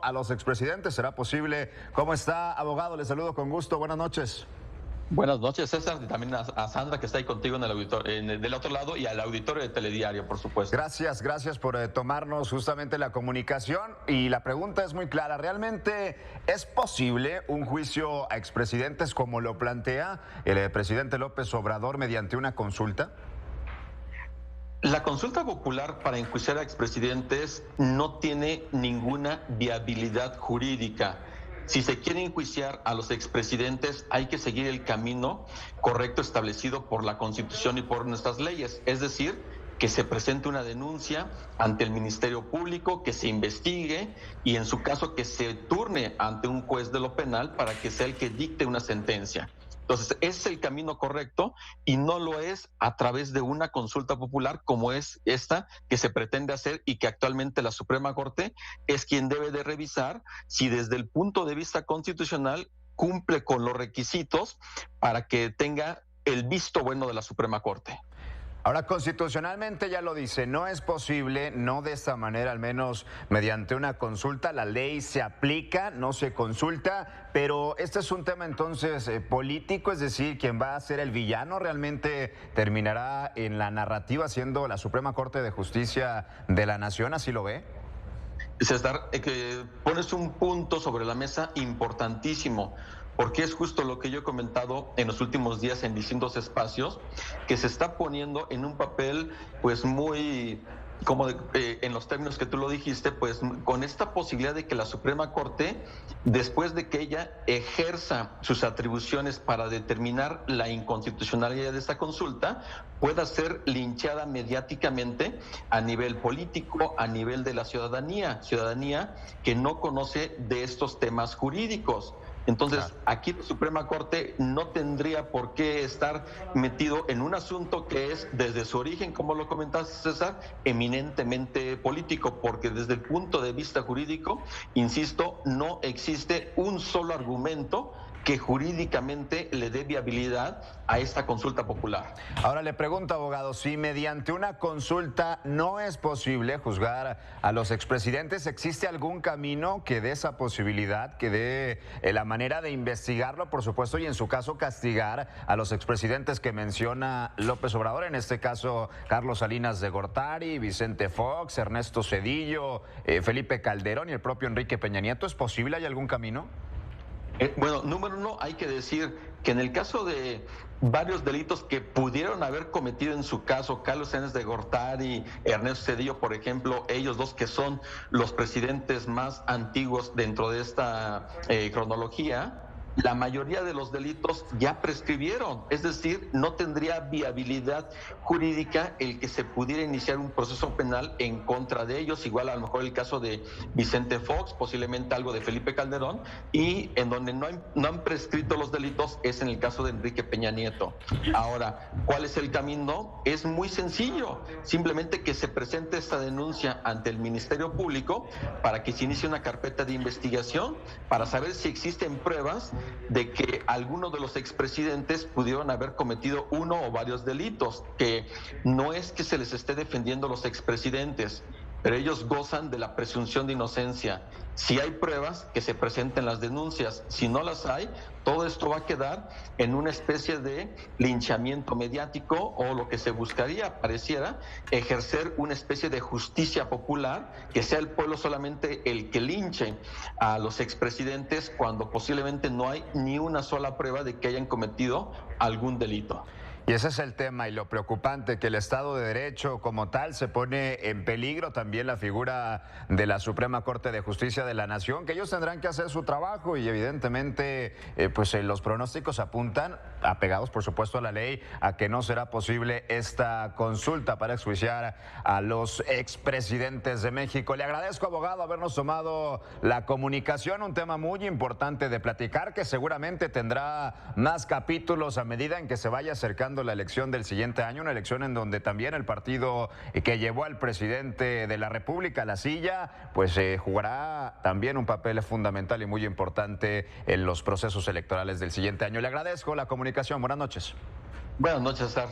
A los expresidentes, ¿será posible? ¿Cómo está, abogado? Le saludo con gusto. Buenas noches. Buenas noches, César, y también a Sandra, que está ahí contigo en el del otro lado, y al auditorio de Telediario, por supuesto. Gracias por tomarnos justamente la comunicación. Y la pregunta es muy clara. ¿Realmente es posible un juicio a expresidentes como lo plantea el presidente López Obrador mediante una consulta? La consulta popular para enjuiciar a expresidentes no tiene ninguna viabilidad jurídica. Si se quiere enjuiciar a los expresidentes, hay que seguir el camino correcto establecido por la Constitución y por nuestras leyes, es decir, que se presente una denuncia ante el Ministerio Público, que se investigue y en su caso que se turne ante un juez de lo penal para que sea el que dicte una sentencia. Entonces, ese es el camino correcto y no lo es a través de una consulta popular como es esta que se pretende hacer y que actualmente la Suprema Corte es quien debe de revisar si desde el punto de vista constitucional cumple con los requisitos para que tenga el visto bueno de la Suprema Corte. Ahora, constitucionalmente ya lo dice, no es posible, no de esta manera, al menos mediante una consulta, la ley se aplica, no se consulta, pero este es un tema entonces político, es decir, quien va a ser el villano realmente terminará en la narrativa siendo la Suprema Corte de Justicia de la Nación, ¿así lo ve? César, que pones un punto sobre la mesa importantísimo, porque es justo lo que yo he comentado en los últimos días en distintos espacios, que se está poniendo en un papel pues muy, en los términos que tú lo dijiste, pues con esta posibilidad de que la Suprema Corte, después de que ella ejerza sus atribuciones para determinar la inconstitucionalidad de esta consulta, pueda ser linchada mediáticamente a nivel político, a nivel de la ciudadanía que no conoce de estos temas jurídicos. Entonces, aquí la Suprema Corte no tendría por qué estar metido en un asunto que es, desde su origen, como lo comentaste, César, eminentemente político, porque desde el punto de vista jurídico, insisto, no existe un solo argumento que jurídicamente le dé viabilidad a esta consulta popular. Ahora le pregunto, abogado, si mediante una consulta no es posible juzgar a los expresidentes, ¿existe algún camino que dé esa posibilidad, que dé la manera de investigarlo, por supuesto, y en su caso castigar a los expresidentes que menciona López Obrador, en este caso Carlos Salinas de Gortari, Vicente Fox, Ernesto Zedillo, Felipe Calderón y el propio Enrique Peña Nieto? ¿Es posible? ¿Hay algún camino? Bueno, número uno, hay que decir que en el caso de varios delitos que pudieron haber cometido en su caso, Carlos Salinas de Gortari, Ernesto Zedillo, por ejemplo, ellos dos que son los presidentes más antiguos dentro de esta cronología, la mayoría de los delitos ya prescribieron, es decir, no tendría viabilidad jurídica el que se pudiera iniciar un proceso penal en contra de ellos, igual a lo mejor el caso de Vicente Fox, posiblemente algo de Felipe Calderón, y en donde no han prescrito los delitos es en el caso de Enrique Peña Nieto. Ahora, ¿cuál es el camino? Es muy sencillo, simplemente que se presente esta denuncia ante el Ministerio Público para que se inicie una carpeta de investigación para saber si existen pruebas de que algunos de los expresidentes pudieron haber cometido uno o varios delitos, que no es que se les esté defendiendo a los expresidentes, pero ellos gozan de la presunción de inocencia. Si hay pruebas, que se presenten las denuncias. Si no las hay, todo esto va a quedar en una especie de linchamiento mediático o lo que se buscaría, pareciera, ejercer una especie de justicia popular, que sea el pueblo solamente el que linche a los expresidentes cuando posiblemente no hay ni una sola prueba de que hayan cometido algún delito. Y ese es el tema y lo preocupante, que el Estado de Derecho como tal se pone en peligro, también la figura de la Suprema Corte de Justicia de la Nación, que ellos tendrán que hacer su trabajo y evidentemente los pronósticos apuntan, apegados por supuesto a la ley, a que no será posible esta consulta para enjuiciar a los expresidentes de México. Le agradezco, abogado, habernos tomado la comunicación, un tema muy importante de platicar que seguramente tendrá más capítulos a medida en que se vaya acercando la elección del siguiente año, una elección en donde también el partido que llevó al presidente de la República a la silla, pues jugará también un papel fundamental y muy importante en los procesos electorales del siguiente año. Le agradezco la comunicación. Buenas noches. Buenas noches, Sar.